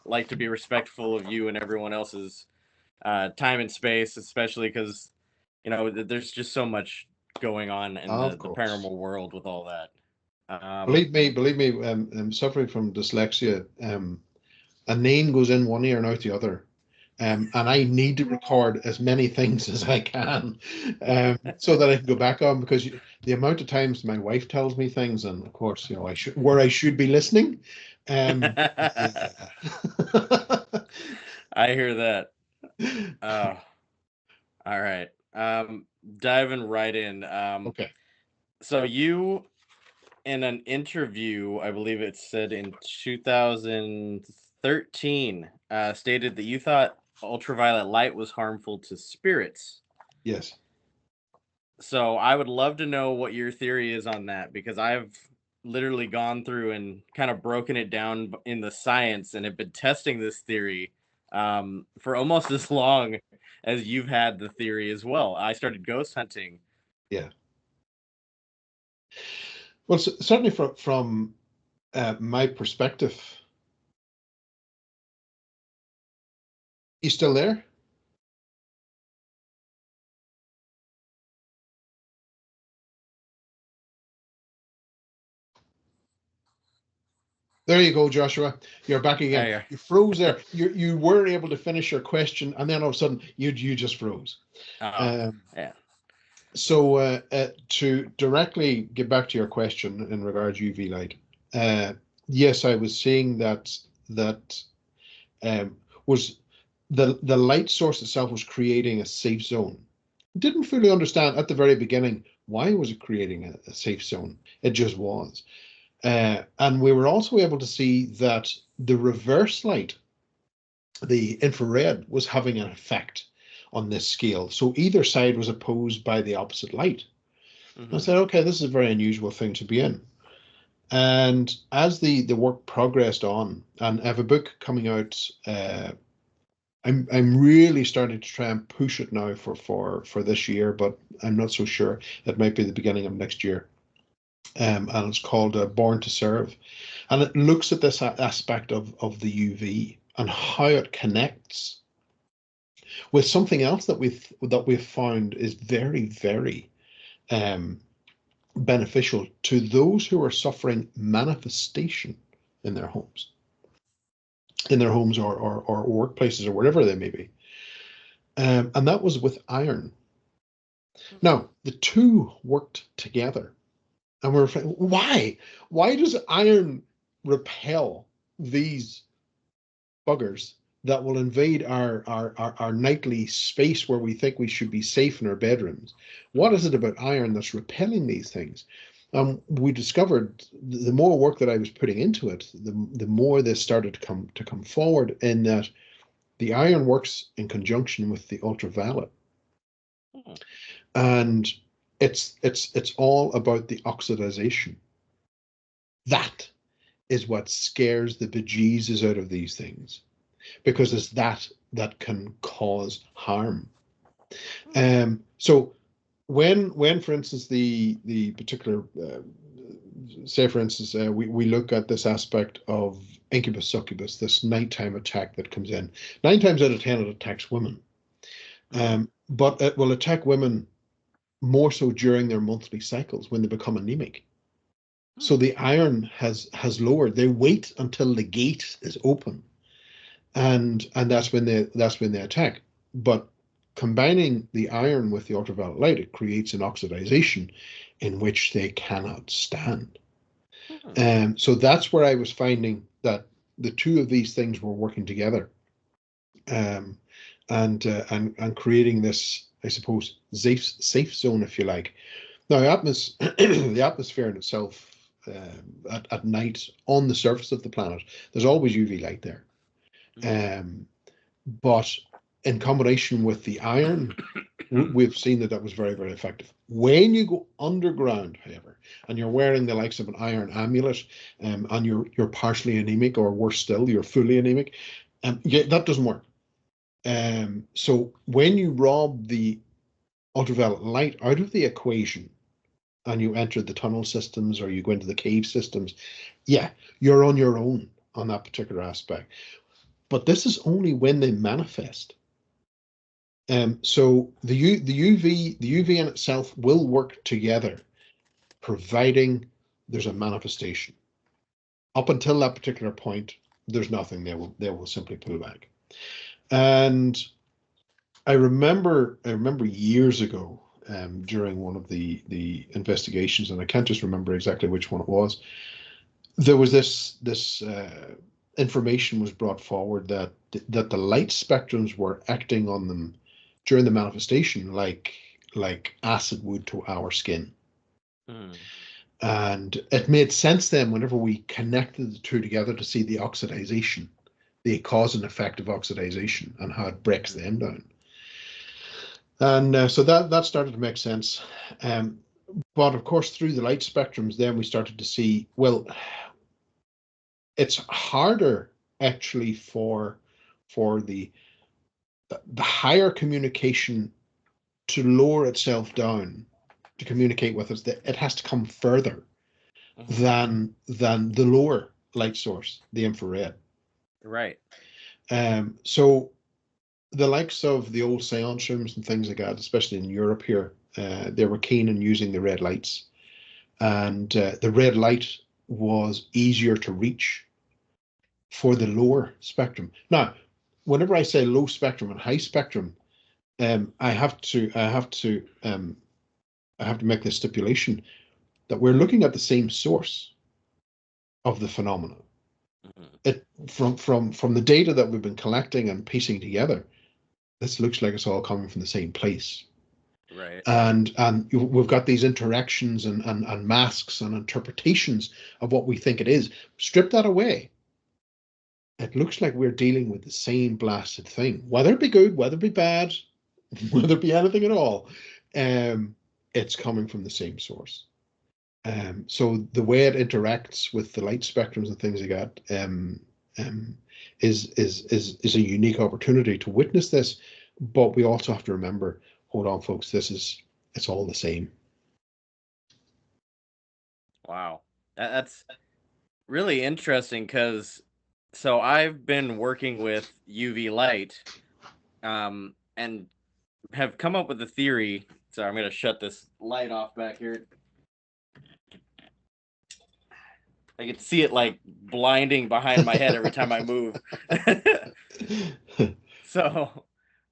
like to be respectful of you and everyone else's time and space, especially because there's just so much going on in Of the course. paranormal world with all that. Believe me, I'm suffering from dyslexia. A name goes in one ear and out the other. And I need to record as many things as I can, so that I can go back on, because the amount of times my wife tells me things, and of course, I should be listening. Yeah. I hear that. Oh, all right. Diving right in. Okay. So you, in an interview, I believe it said in 2013, stated that you thought ultraviolet light was harmful to spirits. Yes. So I would love to know what your theory is on that, because I've literally gone through and kind of broken it down in the science and have been testing this theory for almost as long as you've had the theory as well. I started ghost hunting. Yeah. Well, certainly from my perspective. You still there? There you go, Joshua. You're back again. I, You froze there. You weren't able to finish your question, and then all of a sudden you just froze. oh, Um, yeah. so to directly get back to your question in regards to UV light, yes, I was seeing that um, was the light source itself was creating a safe zone. Didn't fully understand at the very beginning why was it creating a safe zone. It just was. And we were also able to see that the reverse light, the infrared, was having an effect on this scale. So either side was opposed by the opposite light. I Mm-hmm. said, okay, this is a very unusual thing to be in. And as the work progressed on, and I have a book coming out, I'm really starting to try and push it now for this year, but I'm not so sure. It might be the beginning of next year. And it's called Born to Serve, and it looks at this aspect of the UV and how it connects with something else that we've found is very um, beneficial to those who are suffering manifestation in their homes, or workplaces or wherever they may be, and that was with iron. Now the two worked together, and we're why does iron repel these buggers that will invade our nightly space where we think we should be safe in our bedrooms? What is it about iron that's repelling these things? We discovered the more work that I was putting into it, the more this started to come forward, in that the iron works in conjunction with the ultraviolet, Mm-hmm. and it's all about the oxidization. That is what scares the bejesus out of these things, because it's that can cause harm. So when for instance the particular say for instance we look at this aspect of incubus succubus, this nighttime attack that comes in, 9 times out of 10 it attacks women, Mm-hmm. but it will attack women more so during their monthly cycles when they become anemic. So the iron has lowered. They wait until the gate is open, and that's when they attack. But combining the iron with the ultraviolet light, it creates an oxidization in which they cannot stand. Mm-hmm. So that's where I was finding that the two of these things were working together, um, and creating this, I suppose, safe zone, if you like. Now, the atmosphere in itself, at night on the surface of the planet, there's always UV light there. Um, but in combination with the iron, we've seen that was very effective. When you go underground, however, and you're wearing the likes of an iron amulet, and you're partially anemic, or worse still, you're fully anemic, yeah, that doesn't work. So when you rob the ultraviolet light out of the equation, and you enter the tunnel systems, or you go into the cave systems, yeah, you're on your own on that particular aspect. but this is only when they manifest. So the UV in itself will work together, providing there's a manifestation. Up until that particular point, there's nothing. They will simply pull back. And I remember years ago, during one of the investigations, and I can't just remember exactly which one it was. There was this information was brought forward that the light spectrums were acting on them during the manifestation like acid would to our skin. Hmm. And it made sense then whenever we connected the two together to see the oxidization, the cause and effect of oxidization, and how it breaks Hmm. them down. And so that started to make sense. Um, but of course, through the light spectrums, then we started to see, well, it's harder actually for the higher communication to lower itself down to communicate with us. That it has to come further Hmm. than the lower light source, the infrared. Right. So the likes of the old seance rooms and things like that, especially in Europe here, they were keen on using the red lights, and the red light was easier to reach for the lower spectrum. Now, whenever I say low spectrum and high spectrum, I have to make the stipulation that we're looking at the same source of the phenomenon. Hmm. It from the data that we've been collecting and piecing together, this looks like it's all coming from the same place. Right. And we've got these interactions and masks and interpretations of what we think it is. Strip that away, it looks like we're dealing with the same blasted thing. Whether it be good, whether it be bad, whether it be anything at all, um, it's coming from the same source. So the way it interacts with the light spectrums and things like that, um, is a unique opportunity to witness this. But we also have to remember, hold on, folks, it's all the same. Wow. That's really interesting because so I've been working with UV light, and have come up with a theory. So I'm gonna shut this light off back here. I can see it like blinding behind my head every time I move. So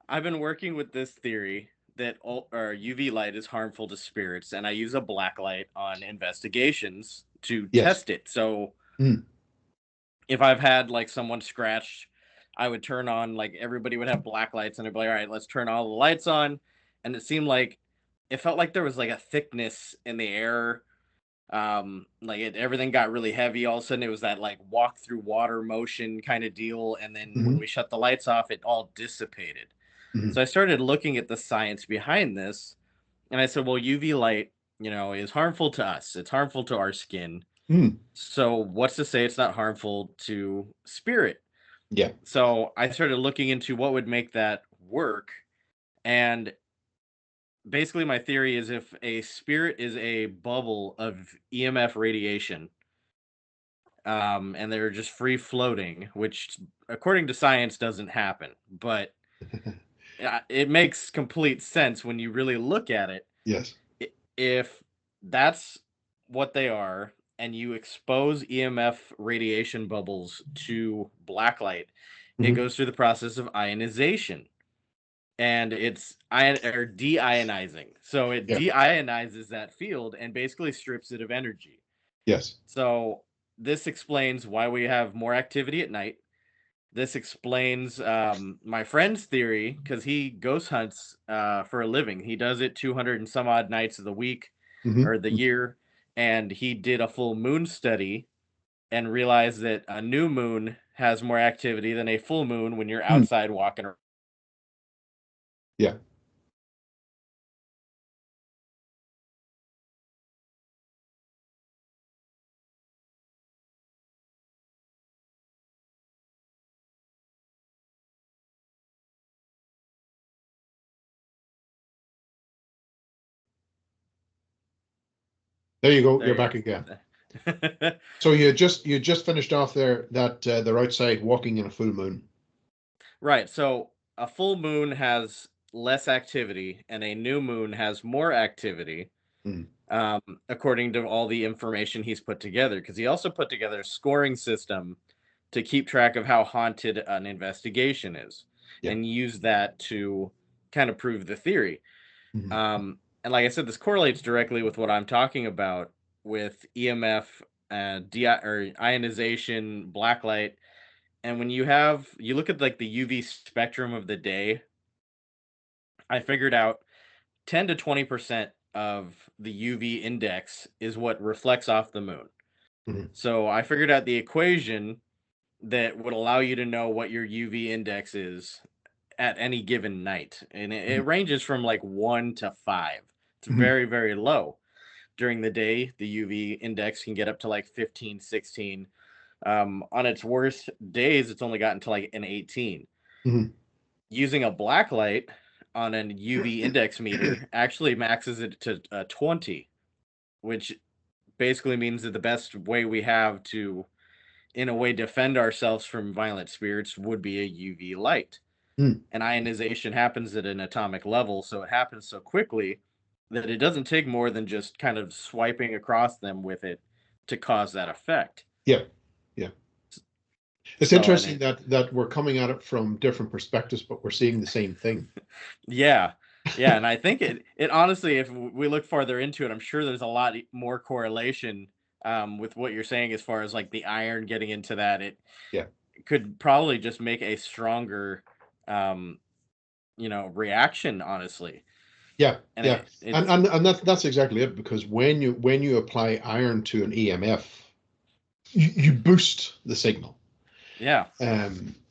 I've been working with this theory that UV light is harmful to spirits, and I use a black light on investigations to Yes. test it. So Mm, if I've had like someone scratched, I would turn on like everybody would have black lights, and I'd be like, all right, let's turn all the lights on. And it seemed like it felt like there was like a thickness in the air. Everything got really heavy. All of a sudden, it was that like walk through water motion kind of deal. And then when mhm, we shut the lights off, it all dissipated. mhm, So I started looking at the science behind this, and I said, well, UV light, is harmful to us. It's harmful to our skin. mm, So what's to say it's not harmful to spirit? yeah. So I started looking into what would make that work. And basically, my theory is if a spirit is a bubble of EMF radiation, and they're just free floating, which according to science doesn't happen, but it makes complete sense when you really look at it. Yes. If that's what they are, and you expose EMF radiation bubbles to blacklight, it Mhm, goes through the process of ionization, and it's ion or deionizing. So it yeah. deionizes that field and basically strips it of energy. Yes. So this explains why we have more activity at night. This explains my friend's theory because he ghost hunts for a living. He does it 200 and some odd nights of the week Mhm, or the mm, year. And he did a full moon study and realized that a new moon has more activity than a full moon when you're mm, outside walking around. yeah. There you go. You're There back you again. go. So you just finished off there that they're outside walking in a full moon. Right. So a full moon has less activity, and a new moon has more activity, Mm, um, according to all the information he's put together. Because he also put together a scoring system to keep track of how haunted an investigation is, yeah. and use that to kind of prove the theory. Mhm, And like I said, this correlates directly with what I'm talking about with EMF, or ionization, blacklight. And when you look at like the UV spectrum of the day, I figured out 10 to 20% of the UV index is what reflects off the moon. mhm, So I figured out the equation that would allow you to know what your UV index is at any given night. And it mhm, ranges from like 1 to 5. It's mhm, very, very low. During the day, the UV index can get up to like 15, 16. On its worst days, it's only gotten to like an 18. mhm. Using a black light on an UV index meter actually maxes it to 20, which basically means that the best way we have to, in a way, defend ourselves from violent spirits would be a UV light. Mm, And ionization happens at an atomic level, so it happens so quickly that it doesn't take more than just kind of swiping across them with it to cause that effect. yeah, yeah. It's So, and interesting it, that we're coming at it from different perspectives, but we're seeing the same thing. yeah, yeah, and I think it honestly, if we look farther into it, I'm sure there's a lot more correlation with what you're saying as far as like the iron getting into that. It Yeah, could probably just make a stronger, um, reaction, honestly. yeah, And yeah. And it's and that's exactly it. Because when you apply iron to an EMF, you boost the signal. yeah.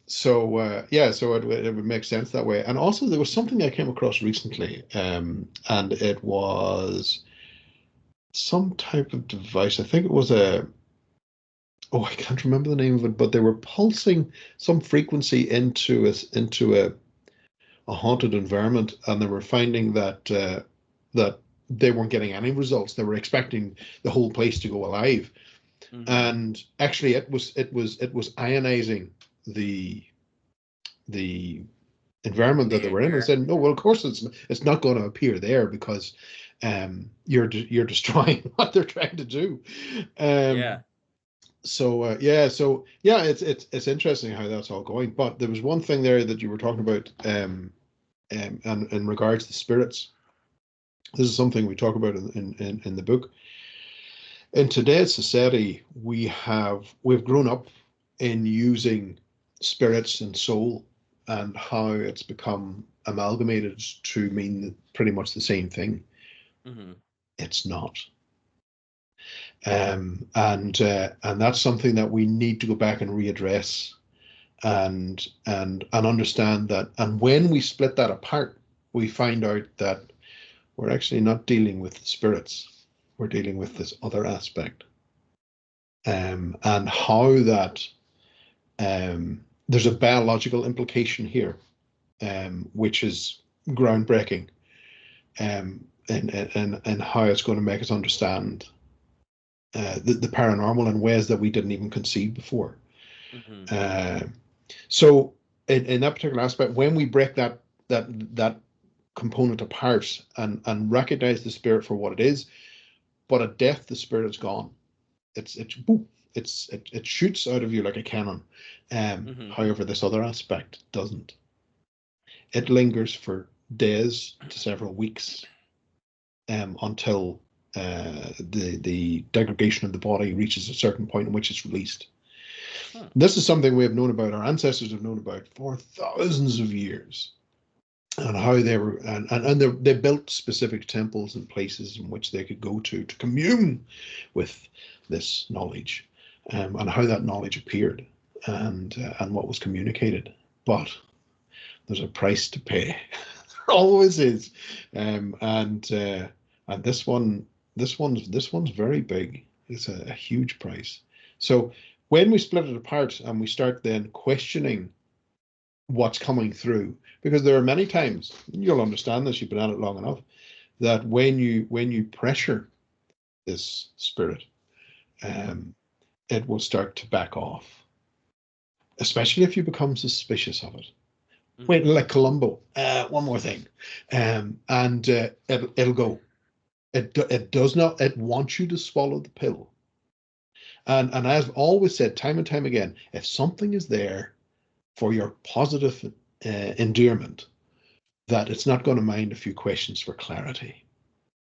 So it would make sense that way. And also, there was something I came across recently, and it was some type of device. I think it was I can't remember the name of it, but they were pulsing some frequency into a haunted environment, and they were finding that they weren't getting any results. They were expecting the whole place to go alive, Hmm. and actually, it was ionizing the the environment that The they were in, and air. said, no, well, of course it's not going to appear there, because you're destroying what they're trying to do. Yeah. Um, so it's interesting how that's all going. But there was one thing there that you were talking about, and in regards to spirits. This is something we talk about in the book. In today's society, we've grown up in using spirits and soul, and how it's become amalgamated to mean pretty much the same thing. Hmm. It's not. And that's something that we need to go back and readdress, and understand that. And when we split that apart, we find out that we're actually not dealing with the spirits. We're dealing with this other aspect, and how that, there's a biological implication here, which is groundbreaking, and how it's going to make us understand the paranormal in ways that we didn't even conceive before. Hmm. Uh, so, in that particular aspect, when we break that component apart, and recognize the spirit for what it is, but at death the spirit is gone. It's boom, it shoots out of you like a cannon. Hmm. However, this other aspect doesn't. It lingers for days to several weeks, until the degradation of the body reaches a certain point in which it's released. Huh. This is something we have known about, our ancestors have known about for thousands of years, and how they were, and they built specific temples and places in which they could go to commune with this knowledge, and how that knowledge appeared, and what was communicated. But there's a price to pay. There always is, and this one's very big. It's a huge price. So when we split it apart and we start then questioning what's coming through, because there are many times, you'll understand this, you've been at it long enough, that when you pressure this spirit, um, it will start to back off, especially if you become suspicious of it. Wait, Hmm. like Columbo. One more thing, and it'll go. It does not. It wants you to swallow the pill. And I've always said, time and time again, if something is there for your positive endearment, that it's not going to mind a few questions for clarity.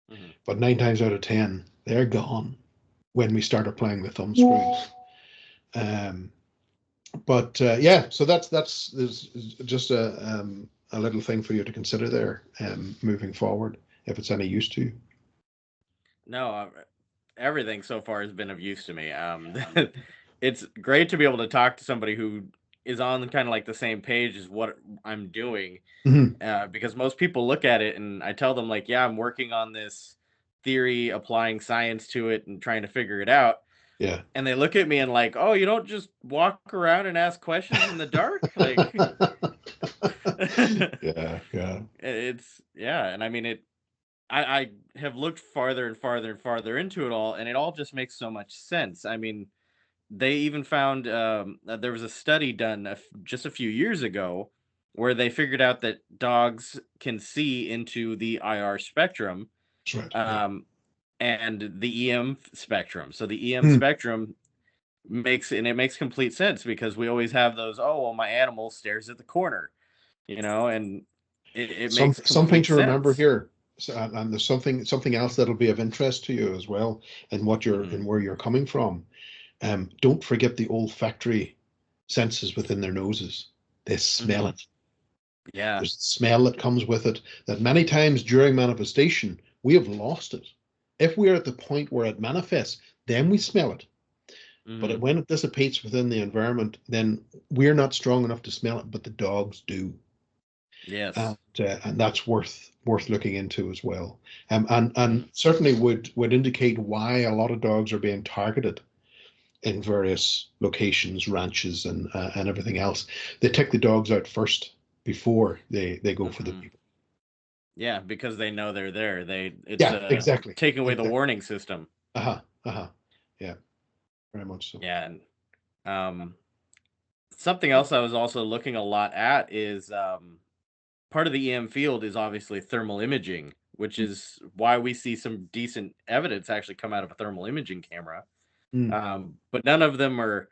Hmm. But 9 times out of 10, they're gone when we start applying the thumb screws. Um, but yeah, so that's just a little thing for you to consider there, moving forward, if it's any use to you. No, everything so far has been of use to me. It's great to be able to talk to somebody who is on kind of like the same page as what I'm doing, Mhm. because most people look at it and I tell them like, yeah, I'm working on this theory, applying science to it, and trying to figure it out. Yeah. And they look at me and like, oh, you don't just walk around and ask questions in the dark, like. Yeah, yeah. It's yeah, and I mean it. I have looked farther and farther and farther into it all, and it all just makes so much sense. I mean, they even found that there was a study done just a few years ago where they figured out that dogs can see into the IR spectrum, That's right. Yeah. um, and the EM spectrum. So the EM Mm. spectrum it makes complete sense because we always have those. Oh well, my animal stares at the corner, and it makes Something complete to remember sense. here, and there's something else that'll be of interest to you as well, and what you're Hmm. and where you're coming from. Don't forget the olfactory senses within their noses. They smell Hmm. it. Yeah. There's a smell that comes with it that many times during manifestation we have lost it. If we're at the point where it manifests, then we smell it. But Hmm. when it dissipates within the environment, then we're not strong enough to smell it, but the dogs do. Yes. And that's worth looking into as well. And Hmm. certainly would indicate why a lot of dogs are being targeted in various locations, ranches, and everything else. They take the dogs out first before they go for the Hmm. people. Yeah, because they know they're there. It's Yeah, exactly, taking away the exactly. warning system. Uh-huh, uh-huh. Yeah, very much so. Yeah, and um, something else I was also looking a lot at is part of the EM field is obviously thermal imaging, which is why we see some decent evidence actually come out of a thermal imaging camera. Mm, But none of them are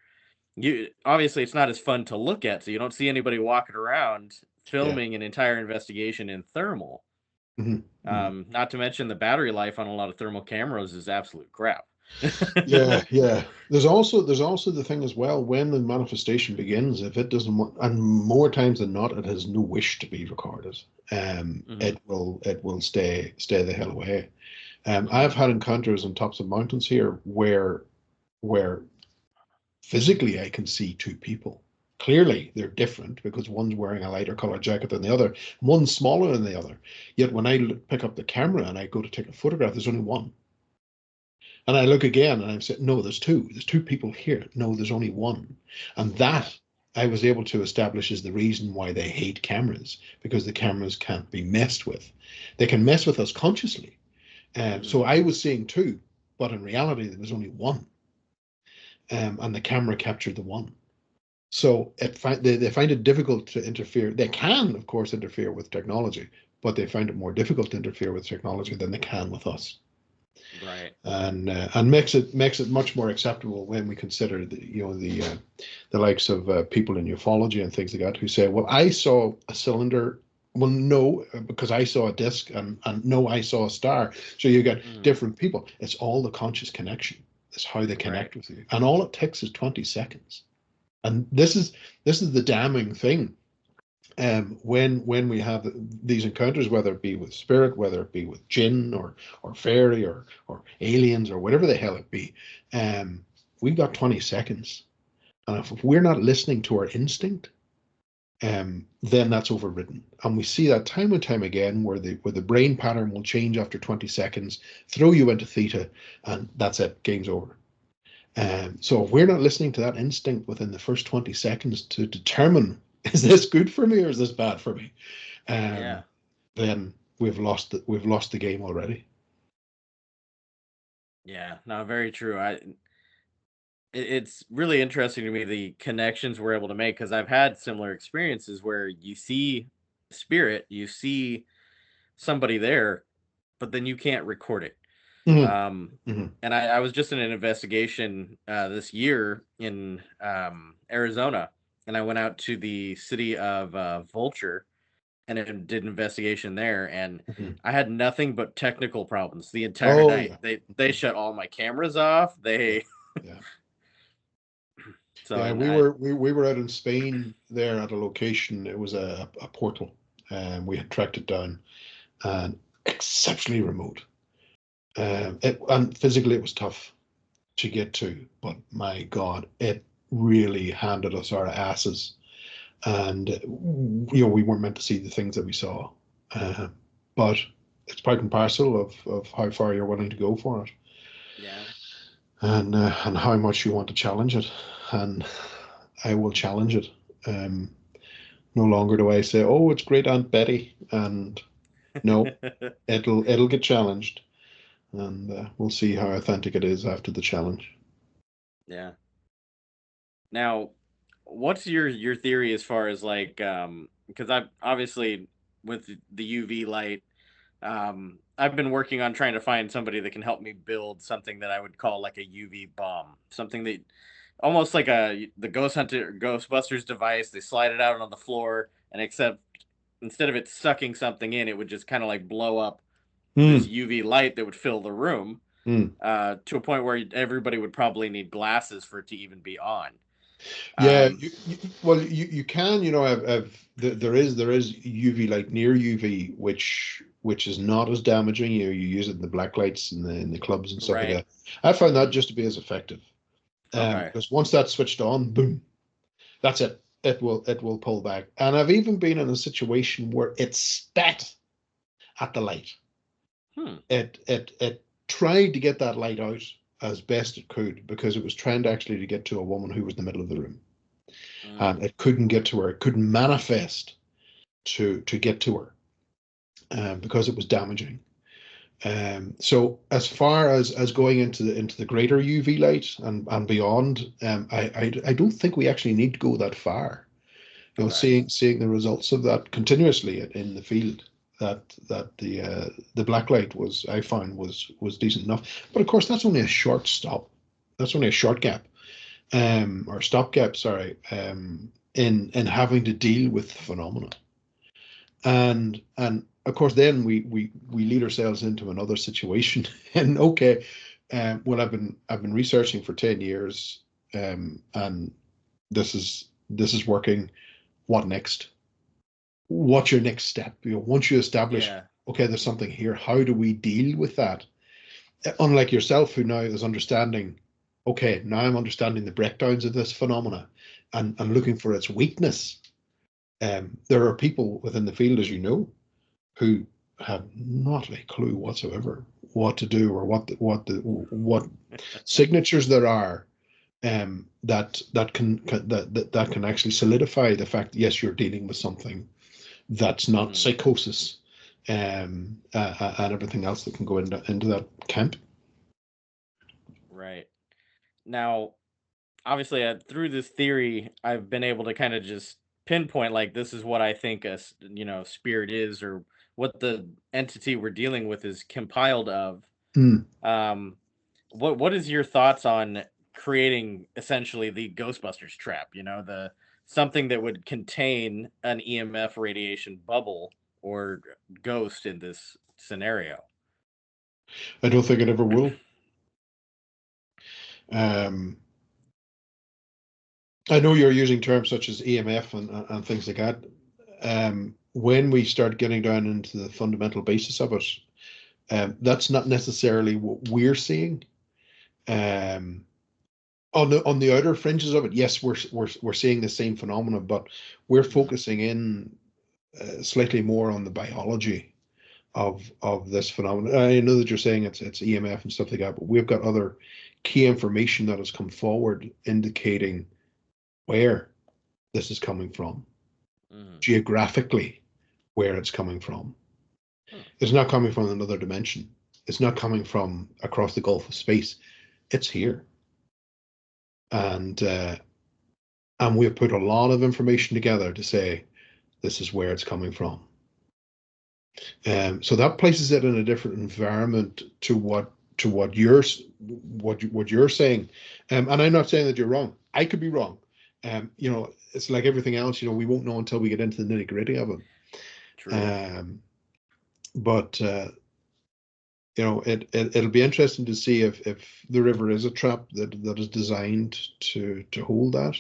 you. Obviously, it's not as fun to look at, so you don't see anybody walking around yeah. filming an entire investigation in thermal. Hmm. Hmm. Not to mention the battery life on a lot of thermal cameras is absolute crap. Yeah, yeah. There's also the thing as well, when the manifestation begins, if it doesn't want, and more times than not, it has no wish to be recorded. Hmm. It will stay the hell away. I've Hmm. had encounters on tops of mountains here where physically I can see two people. Clearly, they're different because one's wearing a lighter colored jacket than the other, one's smaller than the other. Yet when I pick up the camera and I go to take a photograph, there's only one. And I look again and I've said, no, there's two. There's two people here. No, there's only one. And Yeah. that I was able to establish is the reason why they hate cameras, because the cameras can't be messed with. They can mess with us consciously. So Hmm. I was seeing two, but in reality, there was only one. And the camera captured the one. So they find it difficult to interfere. They can, of course, interfere with technology, but they find it more difficult to interfere with technology than they can with us. Right. And makes it much more acceptable when we consider the likes of people in ufology and things like that who say, well, I saw a cylinder. Well, no, because I saw a disc, and no, I saw a star. So you get Hmm. different people. It's all the conscious connection. It's how they Right. connect with you, and all it takes is 20 seconds. And this is the damning thing. When we have these encounters, whether it be with spirit, whether it be with jinn or fairy or aliens or whatever the hell it be, we've got 20 seconds. And if we're not listening to our instinct, then that's overridden. And we see that time and time again where the brain pattern will change after 20 seconds, throw you into theta, and that's it, game's over. So if we're not listening to that instinct within the first 20 seconds to determine, is this good for me or is this bad for me? Um, Yeah. then we've lost the game already. Yeah. No, very true. it's really interesting to me the connections we're able to make because I've had similar experiences where you see spirit, you see somebody there, but then you can't record it. Mhm, Um, mhm, and I was just in an investigation this year in Arizona, and I went out to the city of Vulture and it did an investigation there, and mhm. I had nothing but technical problems the entire Oh night. yeah. They Mhm. shut all my cameras off. Yeah. They Yeah. so Yeah, and we I were we were out in Spain there at a location. It was a portal, and we had tracked it down, and exceptionally remote. And physically it was tough to get to, but my God, it really handed us our asses, and we weren't meant to see the things that we saw, uh, but it's part and parcel of how far you're willing to go for it, yeah. and how much you want to challenge it, and I will challenge it. Um, no longer do I say, "Oh, it's great Aunt Betty," and no, it'll get challenged, and we'll see how authentic it is after the challenge. Yeah. Now, what's your theory as far as like because I've obviously with the UV light, I've been working on trying to find somebody that can help me build something that I would call like a UV bomb, something that almost like the Ghostbusters device. They slide it out on the floor, and except instead of it sucking something in, it would just kind of like blow up this Hmm. UV light that would fill the room Hmm. to a point where everybody would probably need glasses for it to even be on. Yeah, Um, well, you can, there is UV light near UV, which is not as damaging. You use it in the black lights in the clubs and stuff like right. that. I found that Hmm. just to be as effective, Okay. because once that's switched on, boom, that's it. It will pull back. And I've even been in a situation where it spat at the light. Hmm. It tried to get that light out as best it could because it was trying to actually to get to a woman who was in the middle of the room, and Mm. it couldn't get to her. It couldn't manifest to get to her, because it was damaging. So as far as going into the greater UV light and beyond, I don't think we actually need to go that far. Okay. Seeing the results of that continuously in the field, that the black light was, I found, was decent enough. But of course, that's only a short stop. That's only a short gap, or stopgap, sorry, in having to deal with the phenomena. And of course, then we lead ourselves into another situation. And okay, well, I've been researching for 10 years, and this is working. What next? What's your next step? Once you establish, Yeah. okay, there's something here. How do we deal with that? Unlike yourself, who now is understanding, okay, now I'm understanding the breakdowns of this phenomena, and Hmm. looking for its weakness. There are people within the field, as you know, who have not a clue whatsoever what to do, or what signatures there are, that can actually solidify the fact that, yes, you're dealing with something that's not Hmm. psychosis, and everything else that can go into that camp. Right. Now, obviously, through this theory, I've been able to kind of just pinpoint like this is what I think spirit is, or what the entity we're dealing with is compiled of. Mm. Um, what is your thoughts on creating essentially the Ghostbusters trap? The something that would contain an EMF radiation bubble or ghost in this scenario. I don't think it ever will. Um, I know you're using terms such as EMF and things like that. When we start getting down into the fundamental basis of it, that's not necessarily what we're seeing. Um, on the outer fringes of it, yes, we're seeing the same phenomena, but we're Hmm. focusing in slightly more on the biology of this phenomenon. I know that you're saying it's EMF and stuff like that, but we've got other key information that has come forward indicating where this is coming from, Hmm. geographically, where it's coming from. Hmm. It's not coming from another dimension. It's not coming from across the gulf of space. It's here. and we've put a lot of information together to say this is where it's coming from. So that places it in a different environment to what you're saying. And I'm not saying that you're wrong. I could be wrong. It's like everything else. We won't know until we get into the nitty gritty of it. True. But it'll be interesting to see if the river is a trap that is designed to hold that.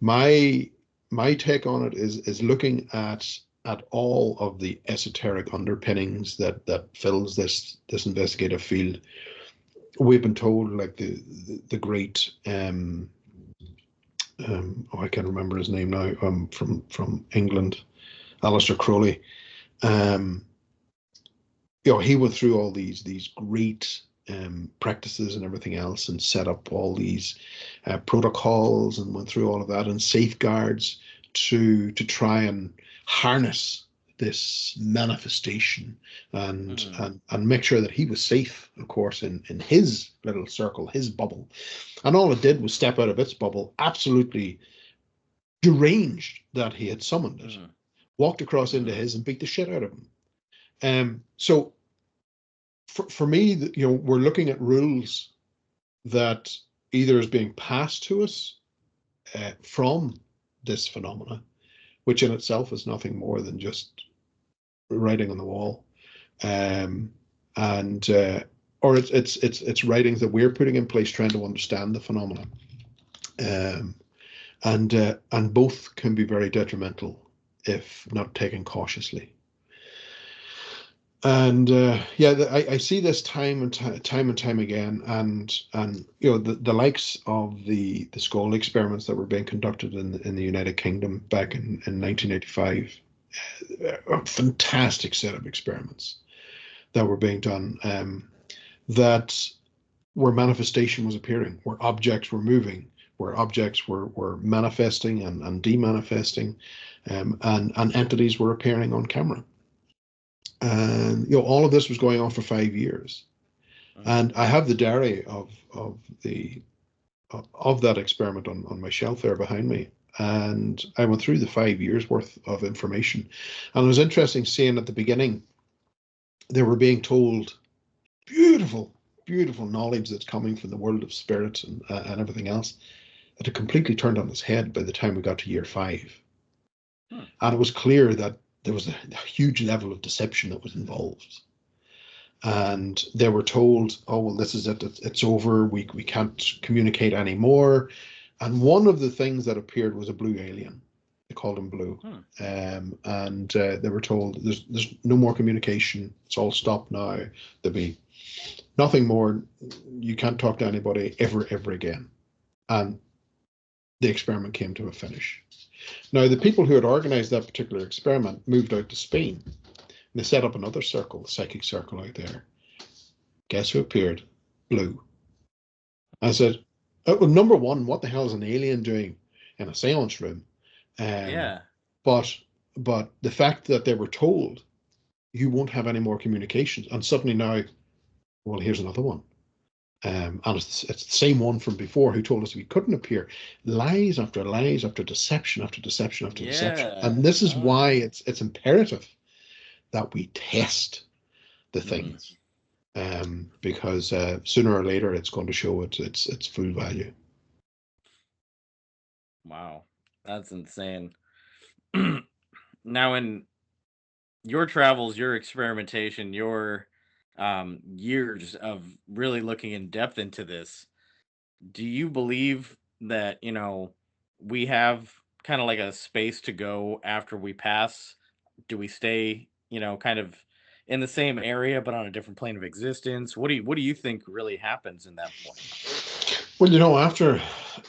My take on it is looking at all of the esoteric underpinnings that fills this investigative field. We've been told, like the great I can't remember his name now, from England, Aleister Crowley. He went through all these great practices and everything else, and set up all these protocols, and went through all of that, and safeguards to try and harness this manifestation, and make sure that he was safe, of course, in his little circle, his bubble. And all it did was step out of its bubble, absolutely deranged that he had summoned it, walked across into his and beat the shit out of him. So for me, we're looking at rules that either is being passed to us from this phenomena, which in itself is nothing more than just writing on the wall, or it's writings that we're putting in place trying to understand the phenomena, and both can be very detrimental if not taken cautiously. And I see this time and time again, and the likes of the skull experiments that were being conducted in the United Kingdom back in 1985, a fantastic set of experiments that were being done, that where manifestation was appearing, where objects were moving, where objects were manifesting and demanifesting, and entities were appearing on camera. And all of this was going on for 5 years, and I have the diary of that experiment on my shelf there behind me, and I went through the 5 years worth of information. And it was interesting seeing at the beginning they were being told beautiful knowledge that's coming from the world of spirits and everything else, that it completely turned on its head by the time we got to year 5. And it was clear that there was a huge level of deception that was involved. And they were told, oh, well, this is it. It's over. We can't communicate anymore. And one of the things that appeared was a blue alien. They called him Blue. And they were told there's no more communication. It's all stopped now. There'll be nothing more. You can't talk to anybody ever again. And the experiment came to a finish. Now, the people who had organized that particular experiment moved out to Spain. And they set up another circle, the psychic circle out there. Guess who appeared? Blue. I said, well, number one, what the hell is an alien doing in a seance room? But the fact that they were told you won't have any more communications, and suddenly now, well, here's another one. And it's the same one from before who told us we couldn't appear. Lies after lies, after deception after deception after deception. And this is why it's imperative that we test the things, because sooner or later it's going to show its full value. Wow, that's insane. Now, in your travels, your experimentation, your years of really looking in depth into this, do you believe that we have kind of like a space to go after we pass? Do we stay kind of in the same area but on a different plane of existence? What do you think really happens in that point? Well,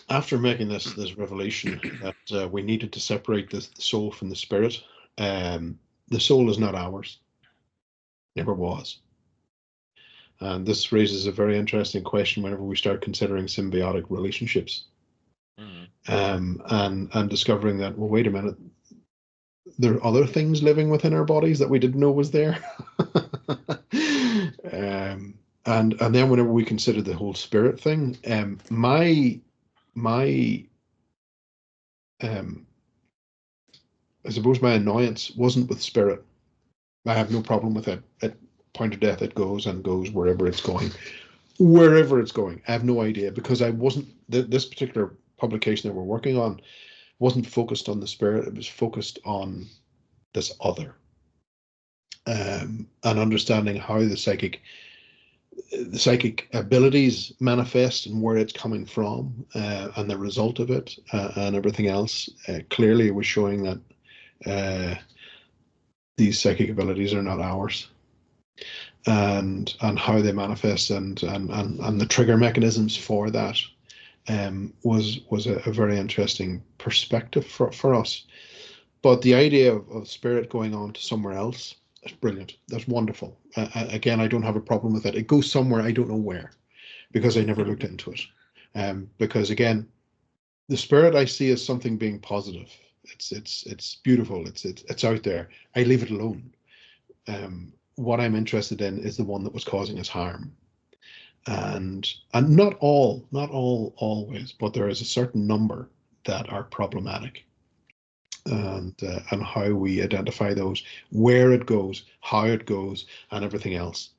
after making this revelation that we needed to separate the soul from the spirit, the soul is not ours, never was. And this raises a very interesting question whenever we start considering symbiotic relationships, and discovering that, well, wait a minute, there are other things living within our bodies that we didn't know was there. And then whenever we consider the whole spirit thing, my um, I suppose my annoyance wasn't with spirit. I have no problem with it. At point of death, it goes and goes wherever it's going. Wherever it's going, I have no idea, because I wasn't this particular publication that we're working on wasn't focused on the spirit. It was focused on this other, and understanding how the psychic abilities manifest and where it's coming from, and the result of it, and everything else. Clearly, it was showing that uh, these psychic abilities are not ours, and how they manifest, and the trigger mechanisms for that, was a very interesting perspective for us. But the idea of spirit going on to somewhere else, that's brilliant. That's wonderful. Again, I don't have a problem with it. It goes somewhere, I don't know where, because I never looked into it. Because again, the spirit I see as something being positive. It's beautiful. It's out there. I leave it alone. What I'm interested in is the one that was causing us harm. And not all always, but there is a certain number that are problematic, and how we identify those, where it goes, how it goes, and everything else,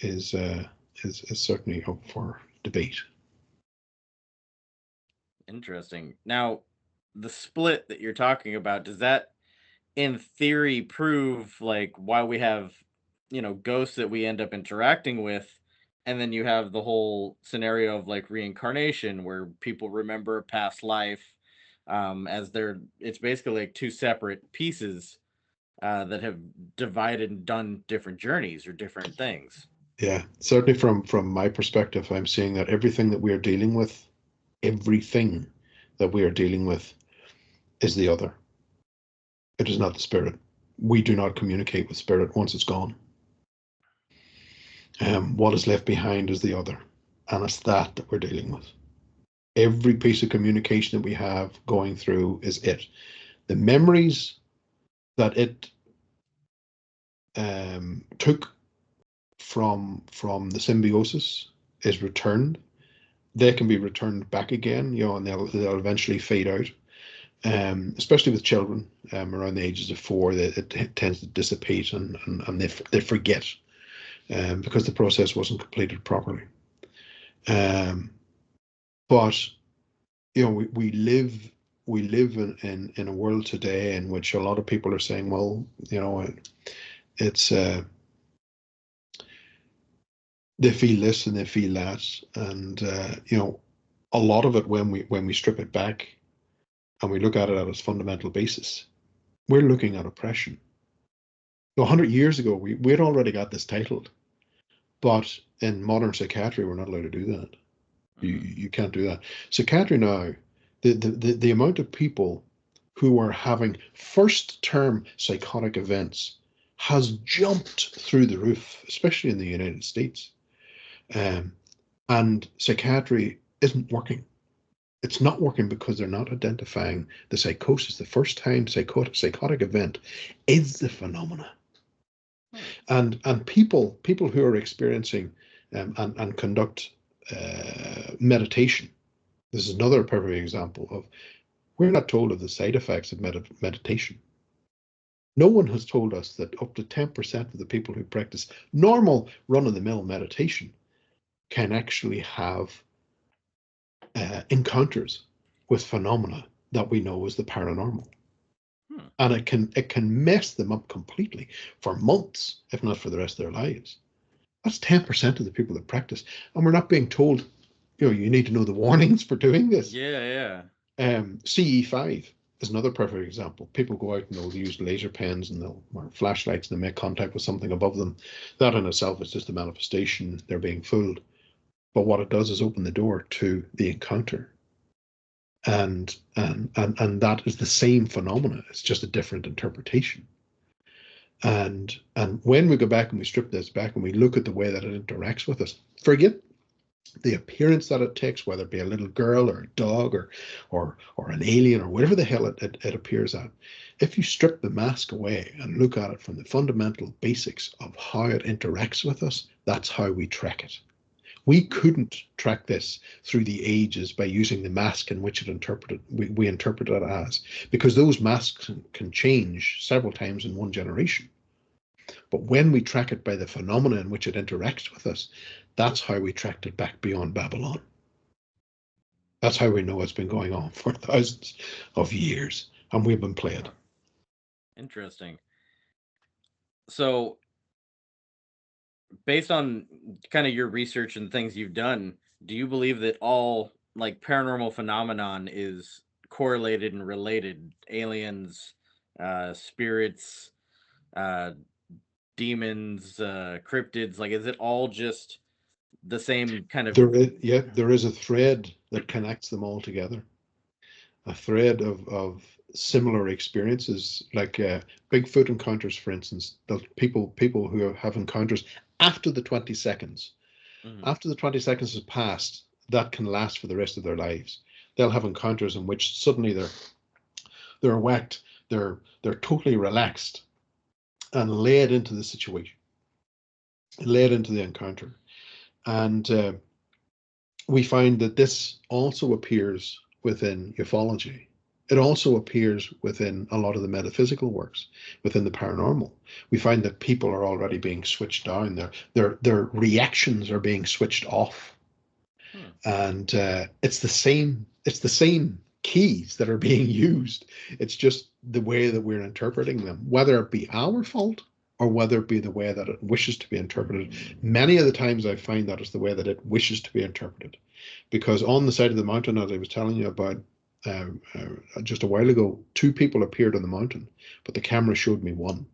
is certainly up for debate. Interesting. Now, the split that you're talking about, does that in theory prove like why we have, ghosts that we end up interacting with, and then you have the whole scenario of like reincarnation where people remember a past life, as they're it's basically like two separate pieces that have divided and done different journeys or different things. Yeah, certainly from my perspective, I'm seeing that everything that we are dealing with is the other. It is not the spirit. We do not communicate with spirit once it's gone. What is left behind is the other, and it's that we're dealing with. Every piece of communication that we have going through is it. The memories that it took from the symbiosis is returned. They can be returned back again, and they'll eventually fade out. Especially with children, around the ages of 4, it tends to dissipate, and they forget, because the process wasn't completed properly. Um, but we live in a world today in which a lot of people are saying, well, it's they feel this and they feel that, and a lot of it, when we strip it back and we look at it at its fundamental basis, we're looking at oppression. 100 years ago, we had already got this titled, but in modern psychiatry, we're not allowed to do that. You can't do that. Psychiatry now, the amount of people who are having first term psychotic events has jumped through the roof, especially in the United States. Um, and psychiatry isn't working. It's not working because they're not identifying the psychosis. The first time psychotic event is the phenomena. And people who are experiencing, and conduct meditation. This is another perfect example of, we're not told of the side effects of meditation. No one has told us that up to 10% of the people who practice normal run-of-the-mill meditation can actually have encounters with phenomena that we know as the paranormal. And it can mess them up completely for months, if not for the rest of their lives. That's 10% of the people that practice, and we're not being told, you need to know the warnings for doing this. Yeah, CE5 is another perfect example. People go out and they'll use laser pens and or flashlights, and they make contact with something above them. That in itself is just a manifestation. They're being fooled. But what it does is open the door to the encounter. And that is the same phenomena. It's just a different interpretation. And when we go back and we strip this back and we look at the way that it interacts with us, forget the appearance that it takes, whether it be a little girl or a dog or an alien or whatever the hell it appears at. If you strip the mask away and look at it from the fundamental basics of how it interacts with us, that's how we track it. We couldn't track this through the ages by using the mask in which we interpret it as, because those masks can change several times in one generation. But when we track it by the phenomena in which it interacts with us, that's how we tracked it back beyond Babylon. That's how we know it's been going on for thousands of years, and we've been playing. Interesting. So, based on kind of your research and things you've done, do you believe that all like paranormal phenomenon is correlated and related? Aliens, spirits, uh, demons, cryptids, like is it all just the same kind of There is a thread that connects them all together. A thread of similar experiences, like Bigfoot encounters, for instance. The people who have encounters after the 20 seconds, Mhm. after the 20 seconds has passed, that can last for the rest of their lives. They'll have encounters in which suddenly they're whacked, they're totally relaxed and led into the situation, led into the encounter, and we find that this also appears within ufology. It also appears within a lot of the metaphysical works, within the paranormal. We find that people are already being switched down. Their reactions are being switched off, Hmm. and it's the same. It's the same keys that are being used. It's just the way that we're interpreting them, whether it be our fault or whether it be the way that it wishes to be interpreted. Many of the times I find that it's the way that it wishes to be interpreted, because on the side of the mountain, as I was telling you about just a while ago, two people appeared on the mountain, but the camera showed me one.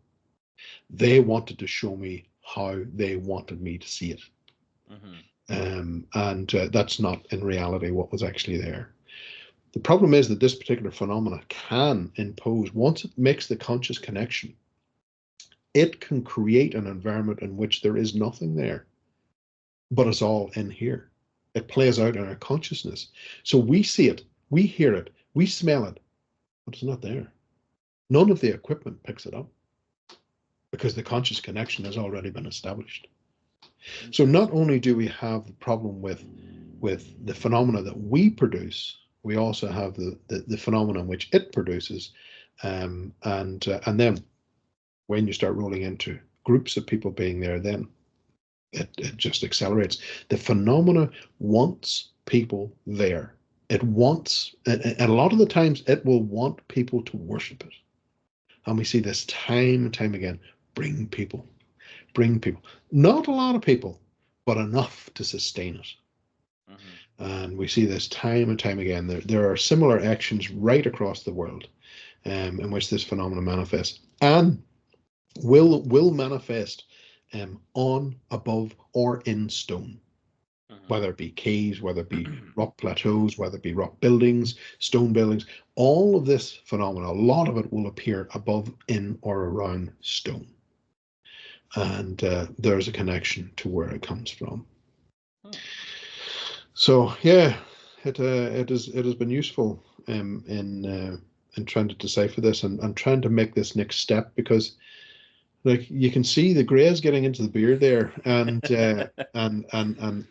They wanted to show me how they wanted me to see it. Hmm. And that's not in reality what was actually there. The problem is that this particular phenomena can impose, once it makes the conscious connection, it can create an environment in which there is nothing there, but it's all in here. It plays out in our consciousness. So we see it, we hear it, we smell it, but it's not there. None of the equipment picks it up because the conscious connection has already been established. So not Interesting. only do we have the problem with the phenomena that we produce, we also have the phenomena which it produces, and then when you start rolling into groups of people being there, then it just accelerates. The phenomena wants people there. It wants, and a lot of the times, it will want people to worship it. And we see this time and time again. Bring people, bring people. Not a lot of people, but enough to sustain it. Hmm. And we see this time and time again. There are similar actions right across the world in which this phenomenon manifests and will manifest on, above, or in stone, Hmm. whether it be caves, whether it be rock plateaus, whether it be rock buildings, stone buildings. All of this phenomena, a lot of it will appear above, in, or around stone. And there's a connection to where it comes from. Hmm. So yeah, it has been useful in trying to decipher this and trying to make this next step, because like you can see the grey is getting into the beard there, and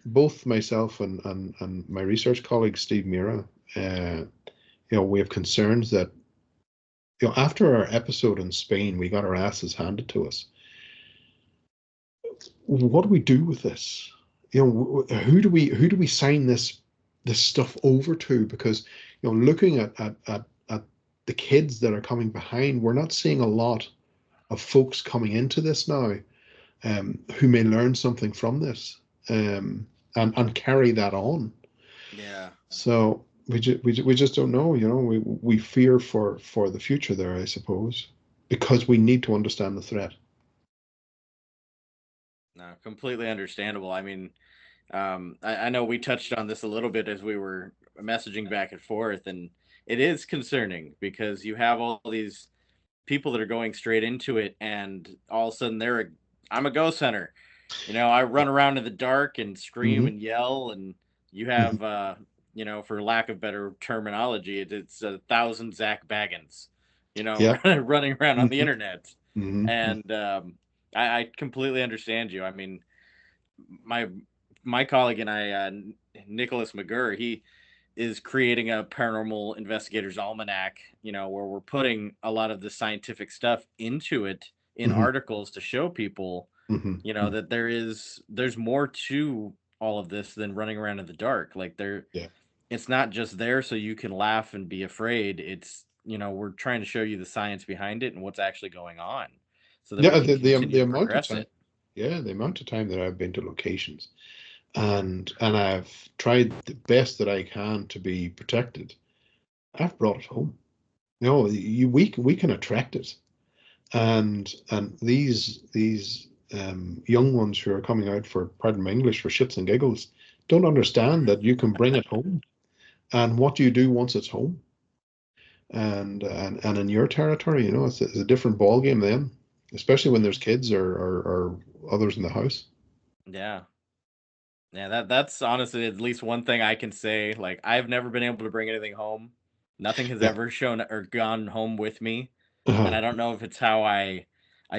both myself and my research colleague Steve Mira, we have concerns that after our episode in Spain, we got our asses handed to us. What do we do with this? Who do we sign this stuff over to? Because looking at the kids that are coming behind, we're not seeing a lot of folks coming into this now, who may learn something from this, and carry that on. Yeah. So we just don't know. We fear for the future there, I suppose, because we need to understand the threat. No, completely understandable. I mean, I know we touched on this a little bit as we were messaging back and forth, and it is concerning because you have all these people that are going straight into it, and all of a sudden I'm a ghost hunter. I run around in the dark and scream Hmm. and yell, and you Hmm. have, for lack of better terminology, it's 1,000 Zach Baggins, Yeah. running around on the Hmm. internet. Hmm. And I completely understand you. I mean, my my colleague and I, Nicholas McGurr, he is creating a paranormal investigators almanac, where we're putting a lot of the scientific stuff into it in Hmm. articles to show people, Hmm. that there's more to all of this than running around in the dark. Like Yeah. it's not just there so you can laugh and be afraid. It's, we're trying to show you the science behind it and what's actually going on so that we Yeah. can continue The to amount of progress time. it. Yeah, the amount of time that I've been to locations, and I've tried the best that I can to be protected. I've brought it home. We can attract it, and these young ones who are coming out for, pardon my English, for shits and giggles, don't understand that you can bring it home, and what do you do once it's home, and in your territory, it's a different ball game then, especially when there's Hmm. kids or others in the house. Yeah. Yeah, that's honestly at least one thing I can say. Like, I've never been able to bring anything home. Nothing has Yeah. ever shown or gone home with me, and Uh-huh. I don't know if it's how I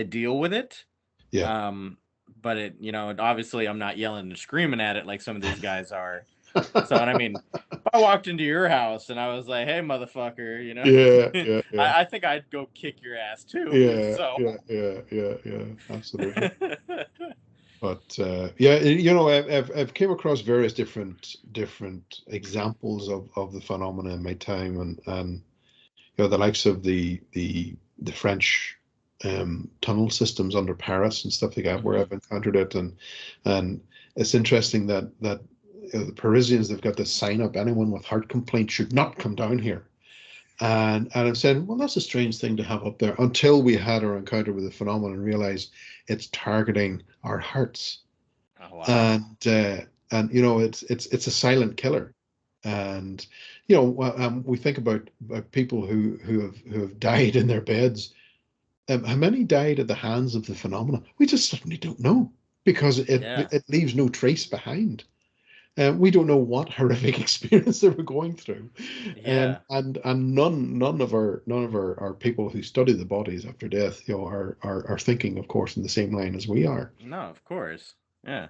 deal with it. Yeah. Um, but obviously I'm not yelling and screaming at it like some of these guys are. So, and I mean, if I walked into your house and I was like, "Hey, motherfucker," Yeah, yeah, yeah, I think I'd go kick your ass too. yeah, So, yeah, yeah, yeah, yeah, absolutely. But yeah, I've came across various different examples of the phenomena in my time, and the likes of the French tunnel systems under Paris and stuff like that, where hmm. I've encountered it, and it's interesting that the Parisians, they've got this sign up: anyone with heart complaints should not come down here. And I'm saying, well, that's a strange thing to have up there, until we had our encounter with the phenomenon and realized it's targeting our hearts. Oh wow. And it's a silent killer. And we think about people who have died in their beds. How many died at the hands of the phenomena? We just certainly don't know, because it Yeah. it leaves no trace behind. We don't know what horrific experience they were going through, Yeah. and none of our people who study the bodies after death, are thinking, of course, in the same line as we are. No, of course. Yeah.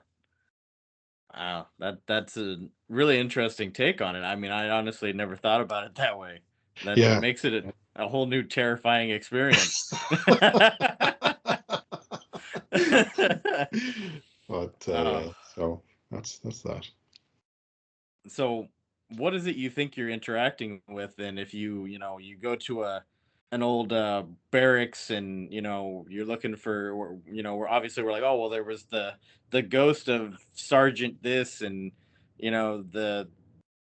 Wow. That's a really interesting take on it. I mean, I honestly never thought about it that way. That Yeah. makes it a whole new terrifying experience. But Oh, yeah, so that's that. so what is it you think you're interacting with then if you go to an old barracks and you're looking for we're obviously we're like, oh well, there was the ghost of sergeant this, and the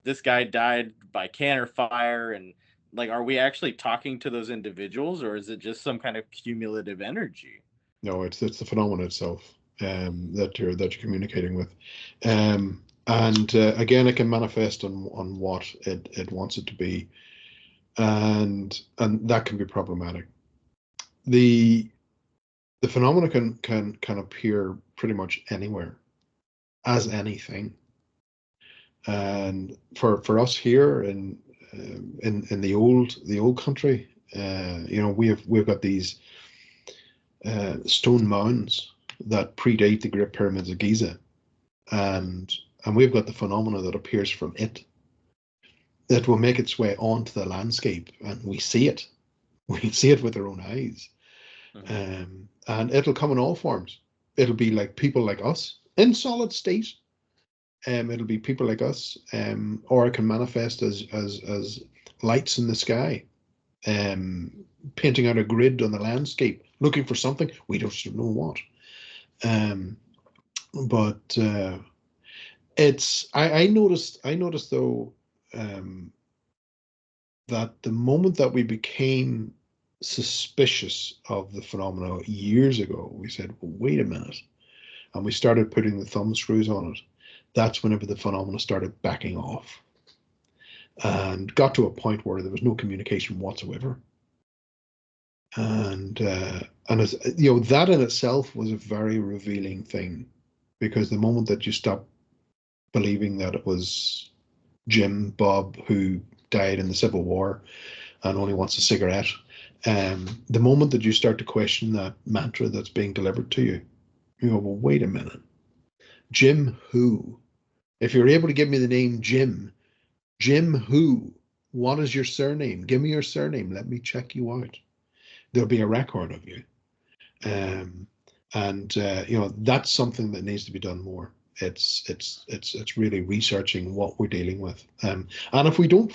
this guy died by canner fire, and like, are we actually talking to those individuals, or is it just some kind of cumulative energy? No, it's the phenomenon itself, that you're communicating with, and again, it can manifest on what it wants it to be, and that can be problematic. The the phenomena can appear pretty much anywhere as anything, and for us here in the old country, we've got these stone mounds that predate the Great Pyramids of Giza, and we've got the phenomena that appears from it, that will make its way onto the landscape, and we see it. We see it with our own eyes, Hmm. and it'll come in all forms. It'll be like people like us in solid state. It'll be people like us, or it can manifest as lights in the sky, um, painting out a grid on the landscape, looking for something we don't know what. Um, but it's I noticed though, um, that the moment that we became suspicious of the phenomena years ago, we said, well, wait a minute, and we started putting the thumb screws on it. That's whenever the phenomena started backing off and got to a point where there was no communication whatsoever. And as, that in itself was a very revealing thing. because the moment that you stop believing that it was Jim Bob who died in the Civil War and only wants a cigarette, the moment that you start to question that mantra that's being delivered to you, you go, well, wait a minute, Jim who? If you're able to give me the name Jim, Jim who? What is your surname? Give me your surname. Let me check you out. There'll be a record of you. And that's something that needs to be done more. It's really researching what we're dealing with. And if we do not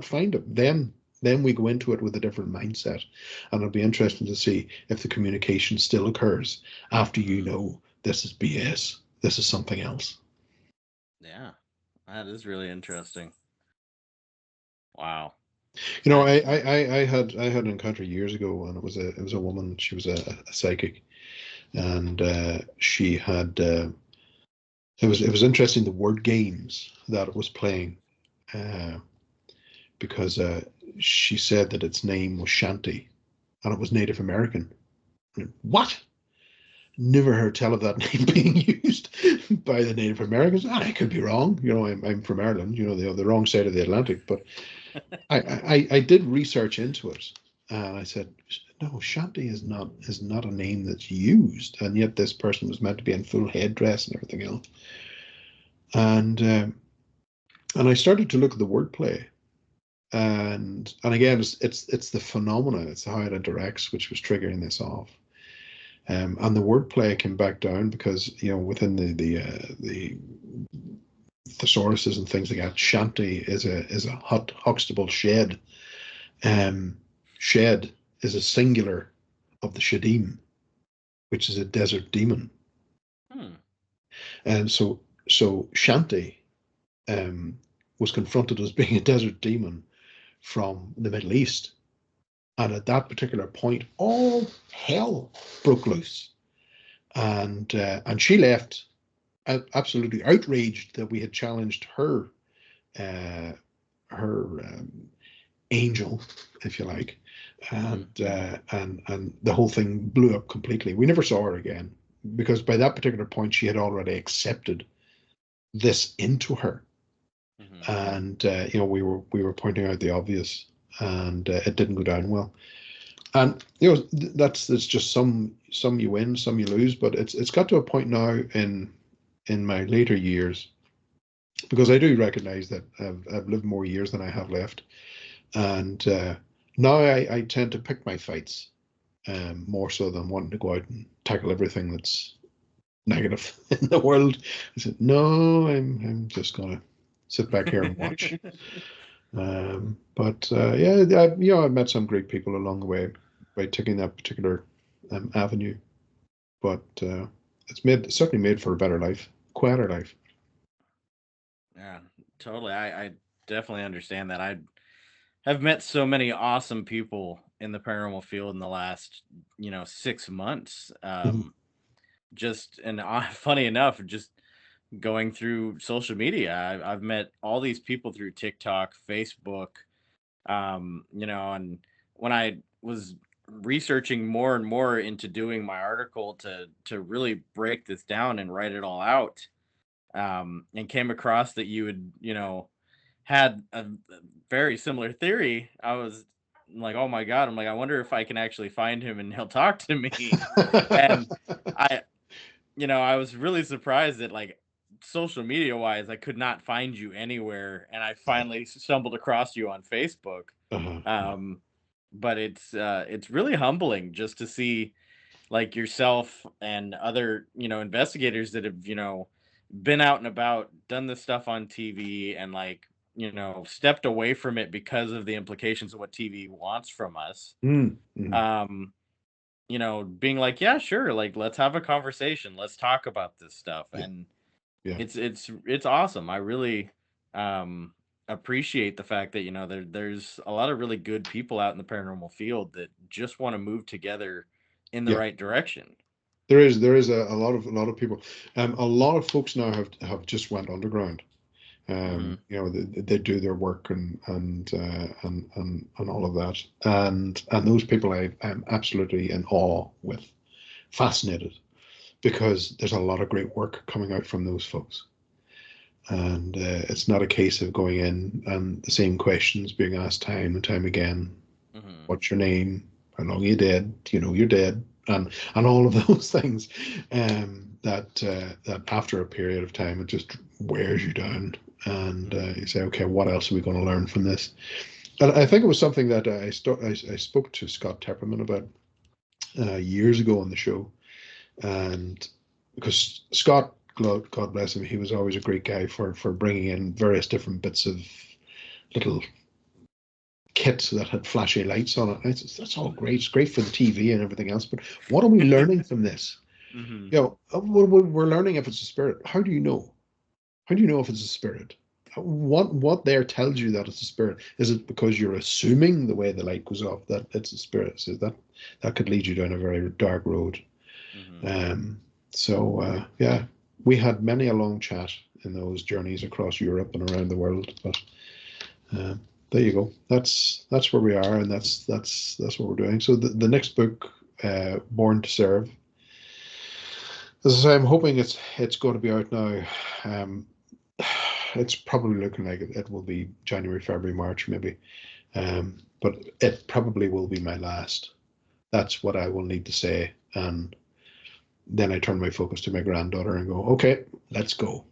find it, then we go into it with a different mindset. And it'll be interesting to see if the communication still occurs after you know this is BS. This is something else. Yeah, that is really interesting. Wow. I had an encounter years ago, and it was a woman. She was a psychic, and she had it was interesting, the word games that it was playing, because she said that its name was Shanti, and it was Native American. What? Never heard tell of that name being used by the Native Americans. I could be wrong. I'm from Ireland. The wrong side of the Atlantic, but I did research into it, and I said, no, Shanti is not a name that's used, and yet this person was meant to be in full headdress and everything else. And I started to look at the wordplay, and again, it's the phenomena, it's how it interacts, which was triggering this off. And the wordplay came back down because within the thesauruses and things like that, Shanti is a Huxtable shed. Shed is a singular of the Shadim, which is a desert demon. And so Shanti was confronted as being a desert demon from the Middle East. And at that particular point, all hell broke loose. And she left absolutely outraged that we had challenged her angel, if you like, and the whole thing blew up completely. We never saw her again, because by that particular point she had already accepted this into her. And we were pointing out the obvious, and it didn't go down well. And that's just some you win, some you lose, but it's got to a point now in my later years, because I do recognize that I've lived more years than I have left, and now I tend to pick my fights, more so than wanting to go out and tackle everything that's negative in the world. I said, no, I'm just gonna sit back here and watch. But I've met some great people along the way by taking that particular avenue. But it's certainly made for a better life, quieter life. Yeah, totally. I definitely understand that. I have met so many awesome people in the paranormal field in the last 6 months. Mhm. Just and funny enough, just going through social media, I've met all these people through TikTok, Facebook, and when I was researching more and more into doing my article to really break this down and write it all out, and came across that you had had a very similar theory. I was like, oh my god, I'm like, I wonder if I can actually find him and he'll talk to me. And I I was really surprised that, like, social media wise, I could not find you anywhere, and I finally stumbled across you on Facebook. Uh-huh. Um, but it's really humbling just to see, like, yourself and other investigators that have been out and about, done this stuff on TV, and, like, stepped away from it because of the implications of what TV wants from us. Mm-hmm. Um, being like, yeah, sure, like, let's have a conversation, let's talk about this stuff. Yeah, And yeah, it's awesome. I really um appreciate the fact that there's a lot of really good people out in the paranormal field that just want to move together in the yeah. right direction. There is a lot of people. A lot of folks now have just went underground. Hmm. They do their work and all of that, and those people I'm absolutely in awe with, fascinated. because there's a lot of great work coming out from those folks. And it's not a case of going in and the same questions being asked time and time again. Mm-hmm. What's your name? How long are you dead? Do you know you're dead? And all of those things, that after a period of time it just wears you down, and you say, okay, what else are we going to learn from this? And I think it was something that I spoke to Scott Tepperman about years ago on the show, and because Scott, God bless him, he was always a great guy for bringing in various different bits of little kit that had flashy lights on it. And that's all great. It's great for the TV and everything else. But what are we learning from this? Mm-hmm. You know, we're learning if it's a spirit. How do you know? How do you know if it's a spirit? What there tells you that it's a spirit? Is it because you're assuming the way the light goes off that it's a spirit? So that could lead you down a very dark road. Mm-hmm. Yeah, we had many a long chat in those journeys across Europe and around the world. But uh, there you go. That's where we are, and that's what we're doing. So the next book, Born to Serve. As I say, I'm hoping it's going to be out now. It's probably looking like it will be January, February, March, maybe. But it probably will be my last. That's what I will need to say. And then I turn my focus to my granddaughter and go, okay, let's go.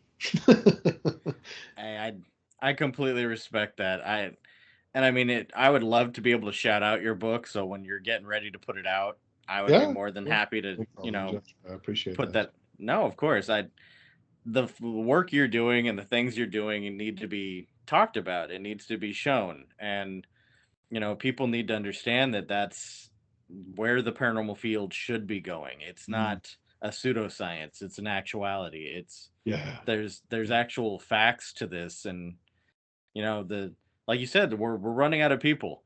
I I completely respect that. I mean it. I would love to be able to shout out your book. So when you're getting ready to put it out, I would be Yeah, more than yeah, happy to no problem, Josh. I appreciate put that. that. No, of course. Work you're doing and the things you're doing need to be talked about. It needs to be shown, and people need to understand that that's where the paranormal field should be going. It's Mm, not a pseudoscience. It's an actuality. yeah, There's actual facts to this, and the like you said, we're running out of people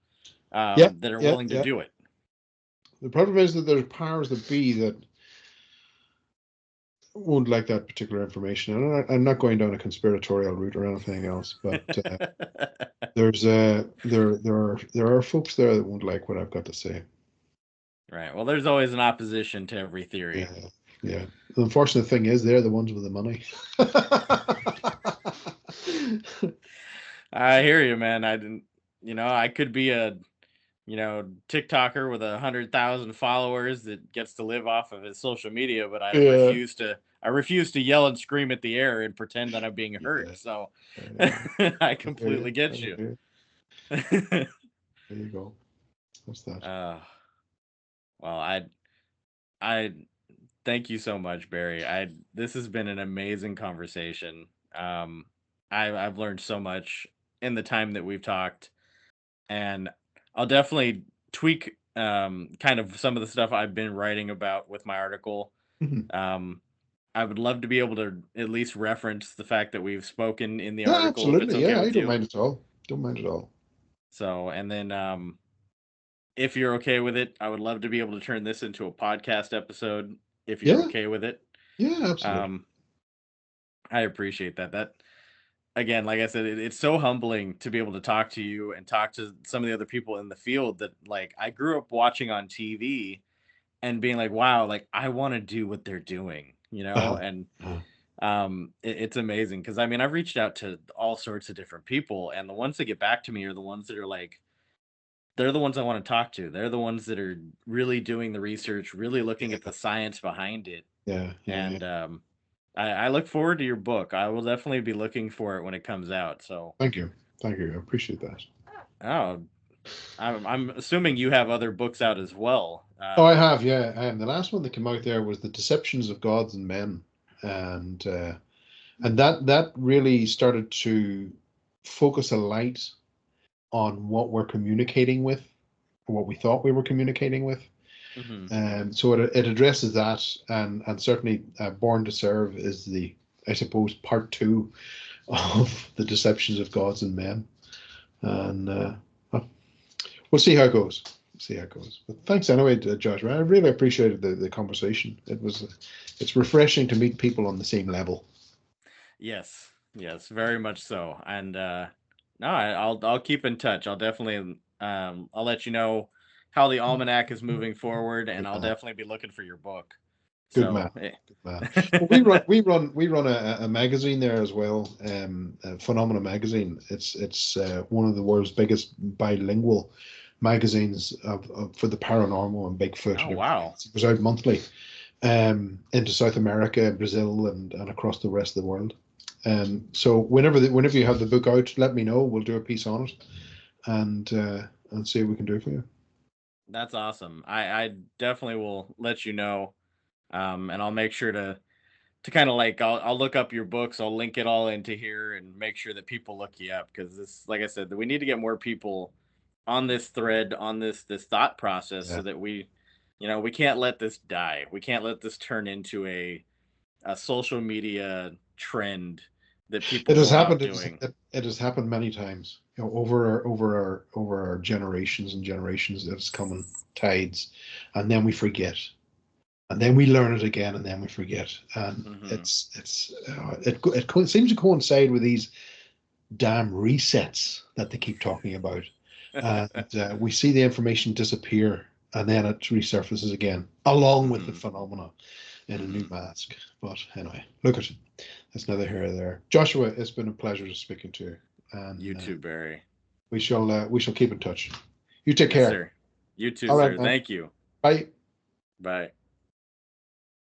yeah, that are yeah, willing to yeah. do it. The problem is that there's powers that be that won't like that particular information. And I'm not going down a conspiratorial route or anything else, but there's there are folks there that won't like what I've got to say. Right. Well, there's always an opposition to every Yeah, theory. yeah. The unfortunate thing is they're the ones with the money. I hear you, man. I didn't. I could be a TikToker with 100,000 followers that gets to live off of his social media, but I Yeah, refuse to. I refuse to yell and scream at the air and pretend that I'm being yeah. hurt. So Uh, I I hear completely you. I get hear you. you. There you go. That's that. uh, well, I thank you so much, Barry. This has been an amazing conversation. Um, I've learned so much in the time that we've talked, and I'll definitely tweak kind of some of the stuff I've been writing about with my article. Mhm. Um, I would love to be able to at least reference the fact that we've spoken in the Yeah, article if it's absolutely. okay Yeah, I with don't you. mind at all. Don't mind at all. So, and then if you're okay with it, I would love to be able to turn this into a podcast episode if you're Yeah, okay with it. yeah, absolutely. Um, I appreciate that. That again, like I said, it's so humbling to be able to talk to you and talk to some of the other people in the field that like I grew up watching on TV and being like, wow, like I want to do what they're doing, Uh-huh. and Uh-huh. it's amazing because I mean I've reached out to all sorts of different people, and the ones that get back to me are the ones that are like they're the ones I want to talk to. They're the ones that are really doing the research, really looking at Yeah, the science behind it, yeah, yeah, yeah. and I look forward to your book. I will definitely be looking for it when it comes out. So, Thank you. Thank you. I appreciate that. oh, I'm assuming you have other books out as well. Oh, I have, yeah. The last one that came out there was The Deceptions of Gods and Men. And that really started to focus a light on what we're communicating with, or what we thought we were communicating with. Mhm. So it addresses that, and certainly Born to Serve is I suppose, part two of the deceptions of gods and men. And well, we'll see how it goes. See how it goes. But thanks anyway, Joshua. I really appreciated the conversation. It's refreshing to meet people on the same level. Yes, yes, very much so. And no, I'll keep in touch. I'll definitely I'll let you know how the almanac is moving forward, and I'll Uh, definitely be looking for your book. Good man. So, Good man. Well, we run a magazine there as well. Phenomena magazine. It's one of the world's biggest bilingual magazines for the paranormal and Bigfoot oh and everything wow, else. It goes out monthly into South America, Brazil, and across the rest of the world. So whenever you have the book out, let me know. We'll do a piece on it and see what we can do for you. that's awesome. I definitely will let you know, and I'll make sure to kind of like I'll look up your books. I'll link it all into here and make sure that people look you up because this, like I said, we need to get more people on this thread, on this thought process, Yeah. so that we can't let this die. We can't let this turn into a social media trend that people It has go happened. out doing. It has happened many times. Over our generations. It's come in tides, and then we forget, and then we learn it again, and then we forget. And Hmm. it seems to coincide with these damn resets that they keep talking about, and we see the information disappear, and then it resurfaces again, along with the Hmm. phenomena in a new Hmm. mask. But anyway, look at it. That's neither here nor there. Joshua, it's been a pleasure to speaking to you, You and too, Barry. we shall keep in touch. You take Yes, care. sir. You too, All right, sir. man. Thank you. Bye. Bye.